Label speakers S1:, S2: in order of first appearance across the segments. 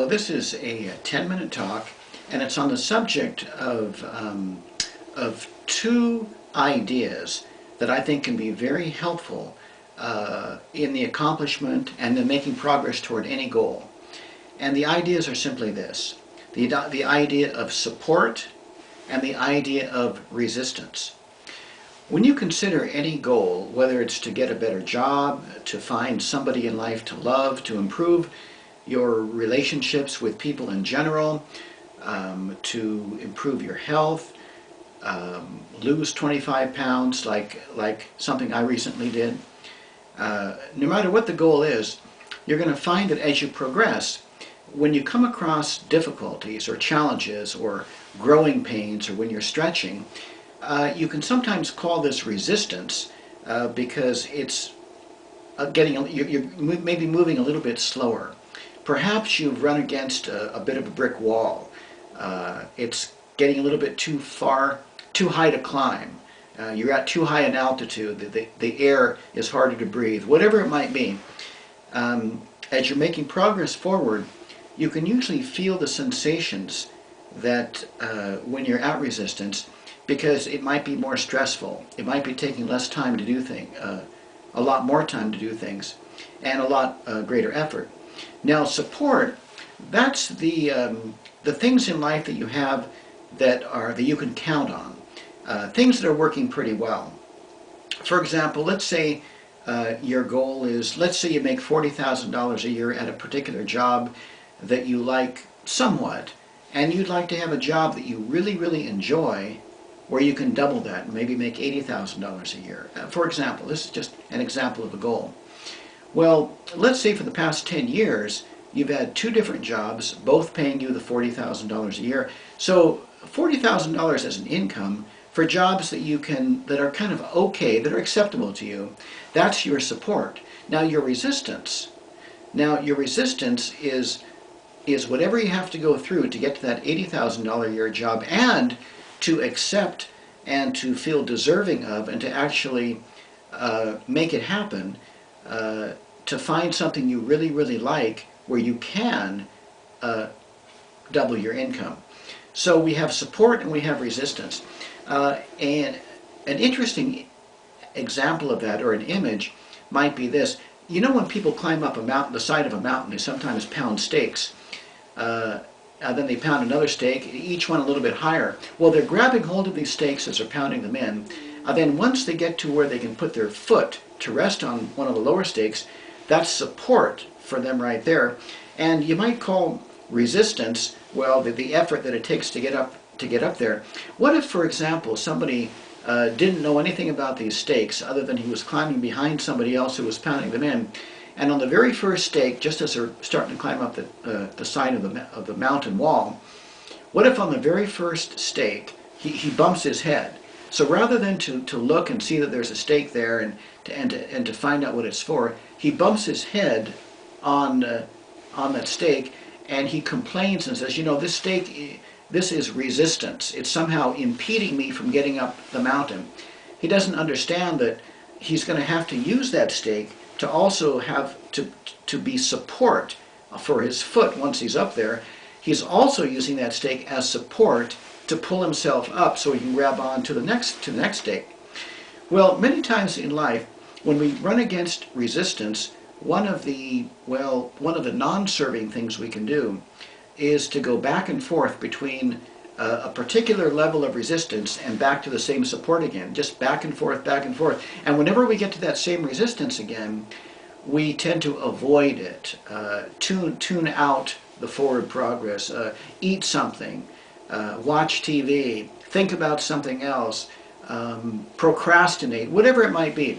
S1: So this is a 10-minute talk, and it's on the subject of two ideas that I think can be very helpful in the accomplishment and in making progress toward any goal. And the ideas are simply this: the idea of support and the idea of resistance. When you consider any goal, whether it's to get a better job, to find somebody in life to love, to improve your relationships with people in general, to improve your health, lose 25 pounds like something I recently did, no matter what the goal is, you're going to find that as you progress, when you come across difficulties or challenges or growing pains, or when you're stretching, you can sometimes call this resistance because it's you're maybe moving a little bit slower. Perhaps you've run against a bit of a brick wall. It's getting a little bit too high to climb. You're at too high an altitude. The air is harder to breathe. Whatever it might be, as you're making progress forward, you can usually feel the sensations that when you're at resistance, because it might be more stressful. It might be taking less time to do things, a lot more time to do things, and a lot greater effort. Now, support, that's the things in life that you have that you can count on, things that are working pretty well. For example, let's say your goal is, let's say you make $40,000 a year at a particular job that you like somewhat, and you'd like to have a job that you really, really enjoy where you can double that and maybe make $80,000 a year. For example, this is just an example of a goal. Well, let's say for the past 10 years, you've had two different jobs, both paying you the $40,000 a year. So $40,000 as an income for jobs that are kind of okay, that are acceptable to you, that's your support. Now your resistance is whatever you have to go through to get to that $80,000 a year job, and to accept and to feel deserving of, and to actually make it happen, to find something you really, really like where you can double your income. So we have support and we have resistance. And an interesting example of that, or an image, might be this. You know, when people climb up the side of a mountain, they sometimes pound stakes. Then they pound another stake, each one a little bit higher. Well, they're grabbing hold of these stakes as they're pounding them in. Then once they get to where they can put their foot to rest on one of the lower stakes, that's support for them right there. And you might call resistance, well, the effort that it takes to get up there. What if, for example, somebody didn't know anything about these stakes other than he was climbing behind somebody else who was pounding them in, and on the very first stake, just as they're starting to climb up the side of the mountain wall, what if on the very first stake he bumps his head? So rather than to look and see that there's a stake there and to find out what it's for, he bumps his head on that stake, and he complains and says, you know, this stake, this is resistance. It's somehow impeding me from getting up the mountain. He doesn't understand that he's going to have to use that stake to also have to be support for his foot once he's up there. He's also using that stake as support to pull himself up so he can grab on to the next stake. Well, many times in life, when we run against resistance, one of the non-serving things we can do is to go back and forth between a particular level of resistance and back to the same support again, just back and forth, back and forth. And whenever we get to that same resistance again, we tend to avoid it, tune out the forward progress, eat something, watch TV, think about something else, procrastinate, whatever it might be.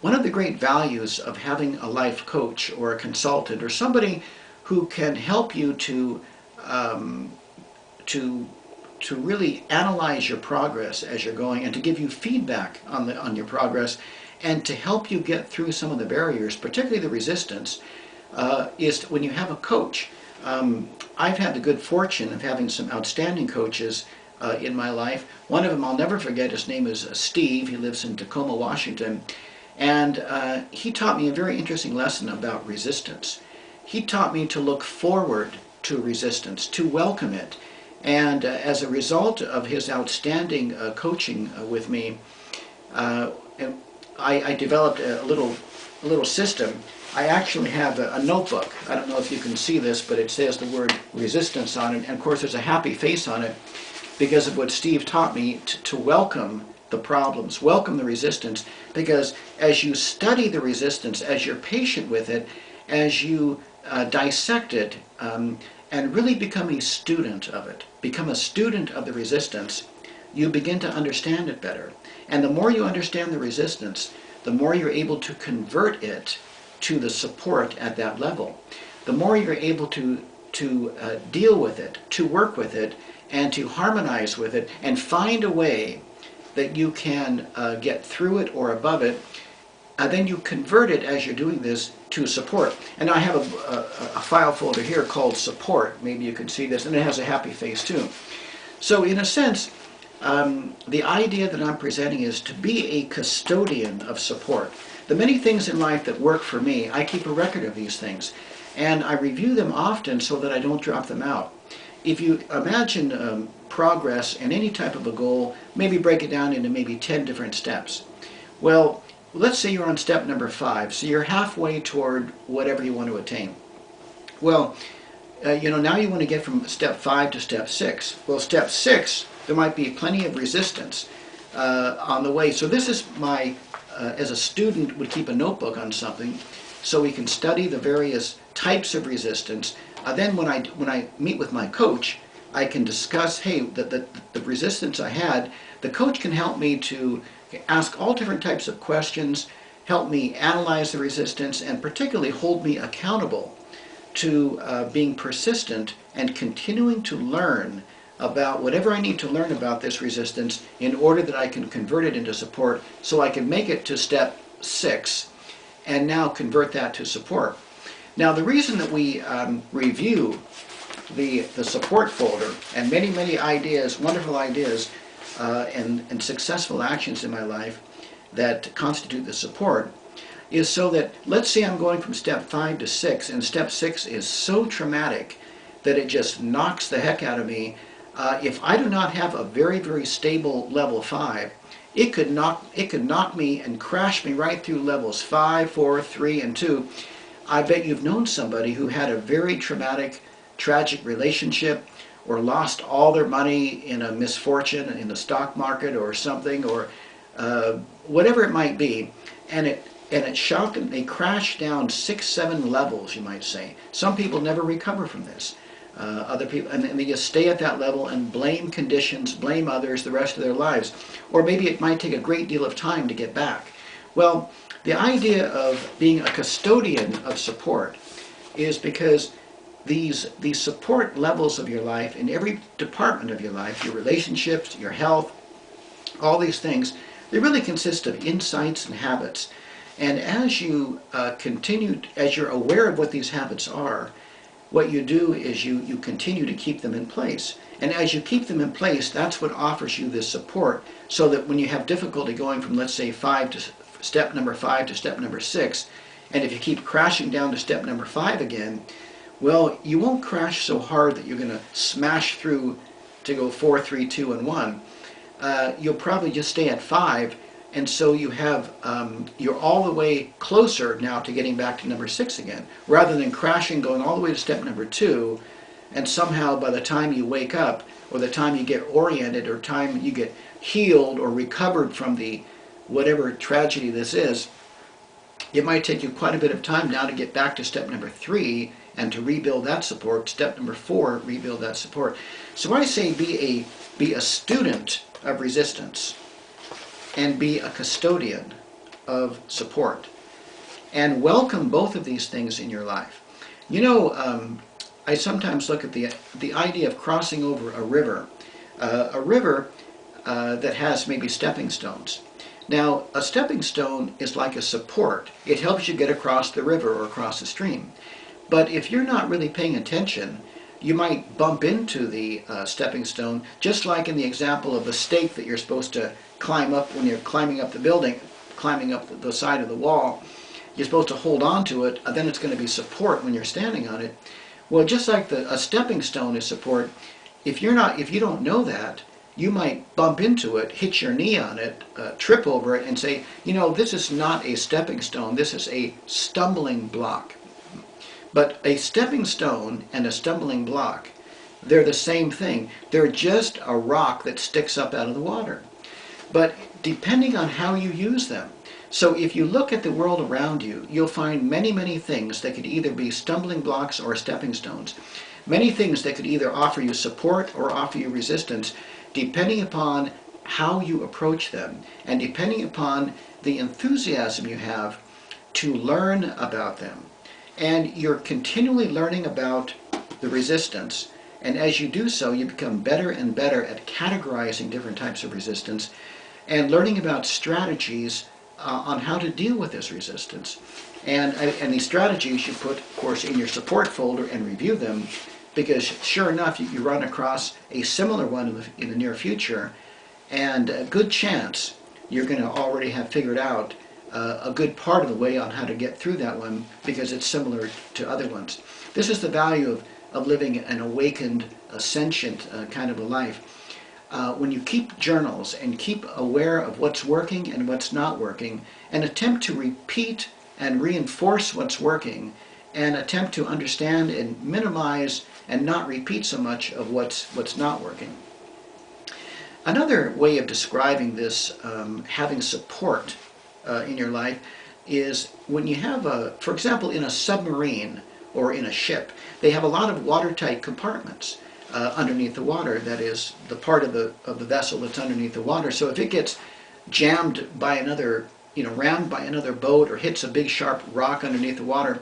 S1: One of the great values of having a life coach or a consultant or somebody who can help you to really analyze your progress as you're going, and to give you feedback on your progress, and to help you get through some of the barriers, particularly the resistance, is when you have a coach. I've had the good fortune of having some outstanding coaches in my life. One of them I'll never forget. His name is Steve. He lives in Tacoma, Washington. And he taught me a very interesting lesson about resistance. he taught me to look forward to resistance, to welcome it. And as a result of his outstanding coaching with me, uh, I developed a little system. I actually have a notebook. I don't know if you can see this, but it says the word resistance on it. And of course, there's a happy face on it because of what Steve taught me to welcome the problems, welcome the resistance. Because as you study the resistance, as you're patient with it, as you dissect it, and really become a student of it, become a student of the resistance, you begin to understand it better. And the more you understand the resistance, the more you're able to convert it to the support at that level. The more you're able to deal with it, to work with it, and to harmonize with it, and find a way that you can get through it or above it, then you convert it as you're doing this to support. And I have a file folder here called support. Maybe you can see this, and it has a happy face too. So in a sense, the idea that I'm presenting is to be a custodian of support. The many things in life that work for me, I keep a record of these things, and I review them often so that I don't drop them out. If you imagine progress in any type of a goal, maybe break it down into maybe 10 different steps. Well, let's say you're on step number 5, so you're halfway toward whatever you want to attain. Well, now you want to get from step 5 to step 6. Well, step 6, there might be plenty of resistance on the way. So this is my, as a student would keep a notebook on something, so we can study the various types of resistance. Then when I meet with my coach, I can discuss, hey, the resistance I had, the coach can help me to ask all different types of questions, help me analyze the resistance, and particularly hold me accountable to being persistent and continuing to learn about whatever I need to learn about this resistance in order that I can convert it into support, so I can make it to step 6 and now convert that to support. Now, the reason that we review the support folder and many ideas, wonderful ideas, and successful actions in my life that constitute the support is so that, let's say I'm going from step 5 to 6, and step 6 is so traumatic that it just knocks the heck out of me. If I do not have a very stable level 5, it could knock me and crash me right through levels 5, 4, 3, and 2. I bet you've known somebody who had a very traumatic, tragic relationship, or lost all their money in a misfortune in the stock market or something, or whatever it might be, and it shocked them. They crashed down 6, 7 levels, you might say. Some people never recover from this. Other people, and they just stay at that level and blame conditions, blame others the rest of their lives. Or maybe it might take a great deal of time to get back. Well, the idea of being a custodian of support is because these support levels of your life, in every department of your life, your relationships, your health, all these things, they really consist of insights and habits. And as you as you're aware of what these habits are, what you do is you continue to keep them in place. And as you keep them in place, that's what offers you this support, so that when you have difficulty going from, let's say, step number 5 to step number 6, and if you keep crashing down to step number 5 again, well, you won't crash so hard that you're going to smash through to go 4, 3, 2, and 1. You'll probably just stay at 5, and so you have you're all the way closer now to getting back to number 6 again, rather than crashing, going all the way to step number 2, and somehow by the time you wake up, or the time you get oriented, or time you get healed or recovered from the whatever tragedy this is, it might take you quite a bit of time now to get back to step number 3 and to rebuild that support. Step number 4, rebuild that support. So I say be a student of resistance and be a custodian of support, and welcome both of these things in your life. You know, I sometimes look at the idea of crossing over a river that has maybe stepping stones. Now, a stepping stone is like a support. It helps you get across the river or across the stream. But if you're not really paying attention, you might bump into the stepping stone, just like in the example of the stake that you're supposed to climb up when you're climbing up the building, climbing up the side of the wall. you're supposed to hold on to it, and then it's going to be support when you're standing on it. Well, just like a stepping stone is support, if you don't know that, you might bump into it, hit your knee on it, trip over it, and say, this is not a stepping stone, this is a stumbling block. But a stepping stone and a stumbling block, they're the same thing. They're just a rock that sticks up out of the water. But depending on how you use them. So if you look at the world around you, you'll find many, many things that could either be stumbling blocks or stepping stones. Many things that could either offer you support or offer you resistance, depending upon how you approach them and depending upon the enthusiasm you have to learn about them. And you're continually learning about the resistance, and as you do so, you become better and better at categorizing different types of resistance and learning about strategies on how to deal with this resistance. And these strategies you put, of course, in your support folder and review them, because sure enough, you run across a similar one in the near future, and a good chance you're going to already have figured out a good part of the way on how to get through that one, because it's similar to other ones. This is the value of living an awakened, sentient kind of a life. When you keep journals and keep aware of what's working and what's not working, and attempt to repeat and reinforce what's working, and attempt to understand and minimize and not repeat so much of what's not working. Another way of describing this, having support in your life, is when you have for example, in a submarine or in a ship, they have a lot of watertight compartments underneath the water. That is the part of the vessel that's underneath the water. So if it gets jammed by another, rammed by another boat or hits a big sharp rock underneath the water,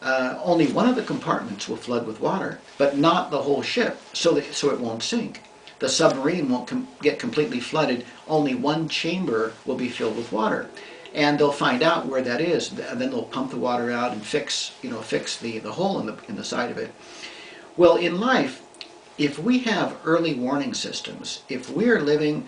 S1: only one of the compartments will flood with water, but not the whole ship, so it won't sink. The submarine won't get completely flooded. Only one chamber will be filled with water. And they'll find out where that is, and then they'll pump the water out and fix the hole in the side of it. Well, in life, if we have early warning systems, if we're living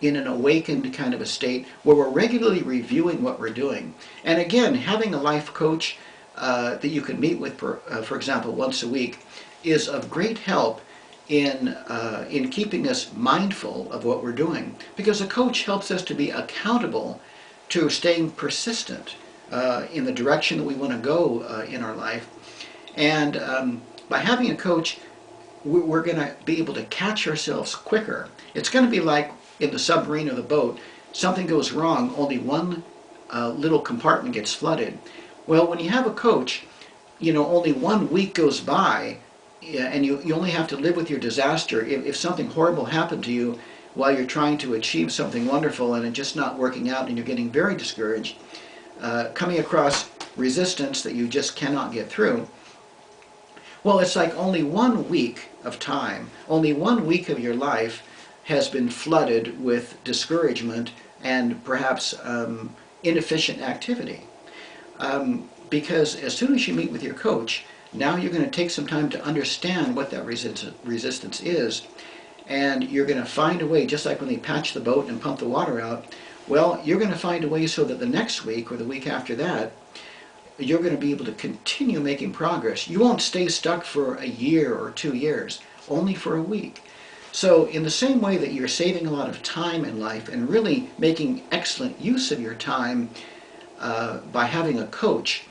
S1: in an awakened kind of a state where we're regularly reviewing what we're doing, and again, having a life coach that you can meet with, for example, once a week, is of great help in keeping us mindful of what we're doing, because a coach helps us to be accountable to staying persistent in the direction that we want to go in our life. And by having a coach, we're going to be able to catch ourselves quicker. It's going to be like in the submarine or the boat, something goes wrong, only one little compartment gets flooded. Well, when you have a coach, only 1 week goes by, and you only have to live with your disaster. If something horrible happened to you while you're trying to achieve something wonderful and it's just not working out and you're getting very discouraged, coming across resistance that you just cannot get through, well, it's like only 1 week of time, only 1 week of your life has been flooded with discouragement and perhaps inefficient activity. Because as soon as you meet with your coach, now you're going to take some time to understand what that resistance is, and you're going to find a way, just like when they patch the boat and pump the water out, well, you're going to find a way so that the next week or the week after that, you're going to be able to continue making progress. You won't stay stuck for a year or 2 years, only for a week. So in the same way that you're saving a lot of time in life and really making excellent use of your time by having a coach,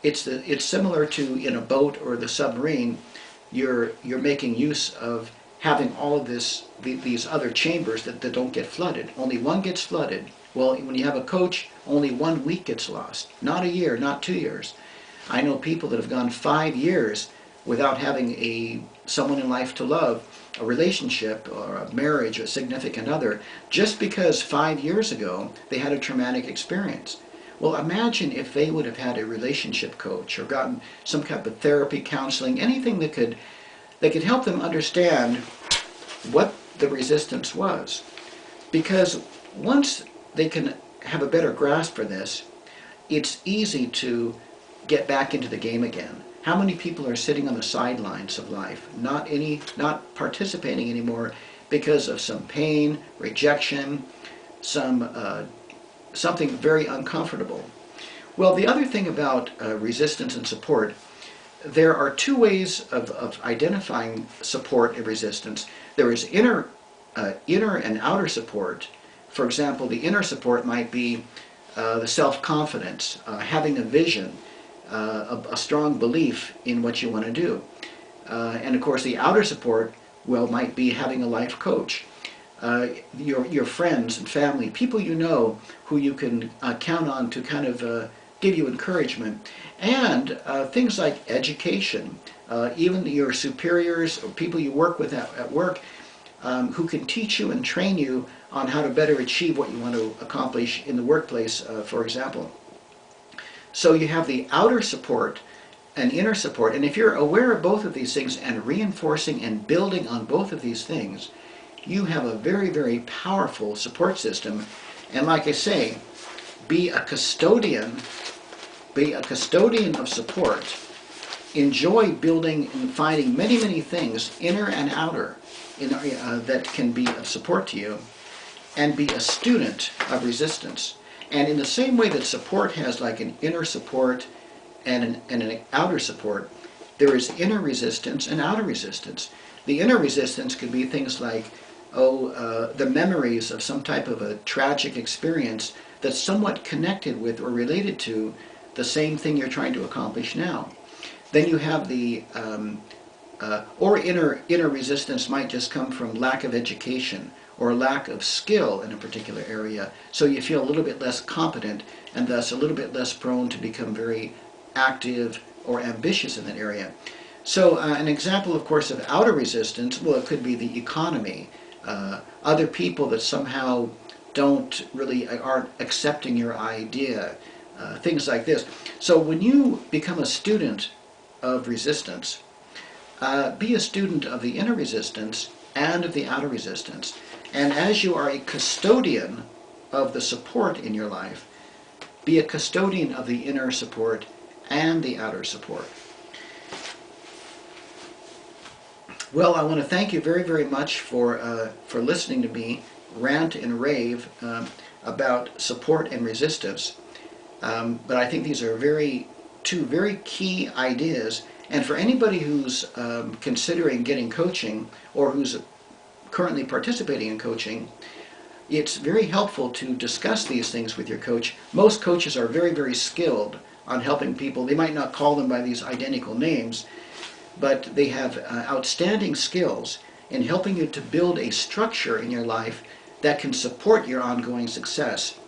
S1: it's similar to in a boat or the submarine. You're making use of having all of these other chambers that don't get flooded. Only one gets flooded. Well, when you have a coach, only 1 week gets lost. Not a year, not 2 years. I know people that have gone 5 years without having someone in life to love, a relationship or a marriage or a significant other, just because 5 years ago they had a traumatic experience. Well, imagine if they would have had a relationship coach or gotten some kind of therapy, counseling, anything that could help them understand what the resistance was. Because once they can have a better grasp for this, it's easy to get back into the game again. How many people are sitting on the sidelines of life, not participating anymore because of some pain, rejection, some something very uncomfortable. Well, the other thing about resistance and support, there are two ways of identifying support and resistance. There is inner and outer support. For example, the inner support might be the self-confidence, having a vision, a strong belief in what you want to do. And of course, the outer support, well, might be having a life coach. Your friends and family, people you know who you can count on to kind of give you encouragement. And things like education, even your superiors or people you work with at work, who can teach you and train you on how to better achieve what you want to accomplish in the workplace, for example. So you have the outer support and inner support, and if you're aware of both of these things and reinforcing and building on both of these things, you have a very, very powerful support system. And like I say, be a custodian of support. Enjoy building and finding many, many things, inner and outer, that can be of support to you, and be a student of resistance. And in the same way that support has like an inner support and an outer support, there is inner resistance and outer resistance. The inner resistance could be things like, the memories of some type of a tragic experience that's somewhat connected with or related to the same thing you're trying to accomplish now. Then you have the or inner resistance might just come from lack of education or lack of skill in a particular area, so you feel a little bit less competent and thus a little bit less prone to become very active or ambitious in that area. So an example, of course, of outer resistance, well, it could be the economy, other people that somehow aren't accepting your idea, things like this. So when you become a student of resistance, be a student of the inner resistance and of the outer resistance. And as you are a custodian of the support in your life, be a custodian of the inner support and the outer support. Well, I want to thank you very, very much for listening to me rant and rave about support and resistance. But I think these are two very key ideas. And for anybody who's considering getting coaching or who's currently participating in coaching, it's very helpful to discuss these things with your coach. Most coaches are very, very skilled on helping people. They might not call them by these identical names, but they have outstanding skills in helping you to build a structure in your life that can support your ongoing success,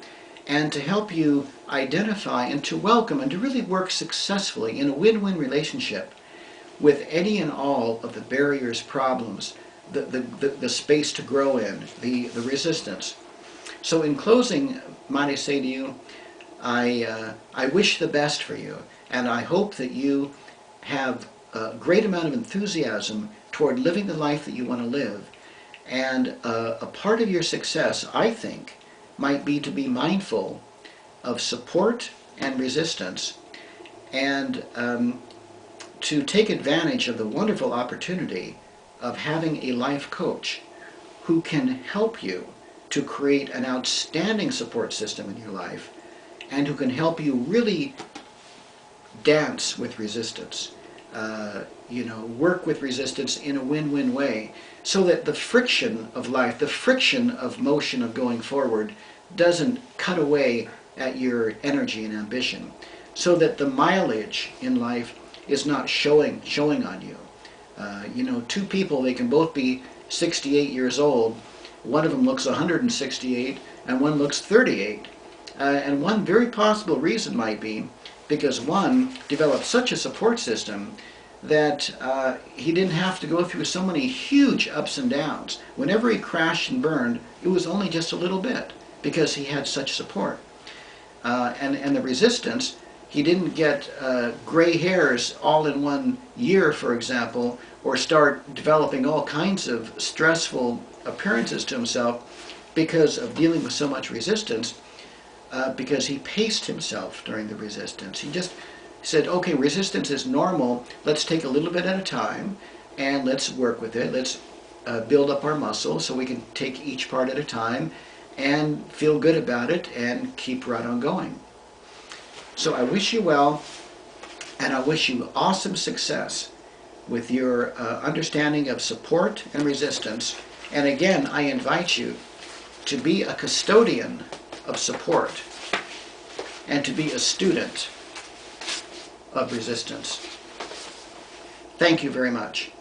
S1: and to help you identify and to welcome and to really work successfully in a win-win relationship with any and all of the barriers, problems, the space to grow in, the resistance. So in closing, might I say to you, I wish the best for you, and I hope that you have a great amount of enthusiasm toward living the life that you want to live. And a part of your success, I think, might be to be mindful of support and resistance, and to take advantage of the wonderful opportunity of having a life coach who can help you to create an outstanding support system in your life, and who can help you really dance with resistance, work with resistance in a win-win way, so that the friction of life, the friction of motion of going forward, doesn't cut away at your energy and ambition, so that the mileage in life is not showing on you. Two people, they can both be 68 years old. One of them looks 168 and one looks 38. And one very possible reason might be because one developed such a support system that he didn't have to go through so many huge ups and downs. Whenever he crashed and burned, it was only just a little bit because he had such support. And the resistance, he didn't get gray hairs all in 1 year, for example, or start developing all kinds of stressful appearances to himself because of dealing with so much resistance, because he paced himself during the resistance. He just said, okay, resistance is normal, let's take a little bit at a time and let's work with it. Let's build up our muscle so we can take each part at a time and feel good about it and keep right on going. So I wish you well, and I wish you awesome success with your understanding of support and resistance. And again, I invite you to be a custodian of support and to be a student of resistance. Thank you very much.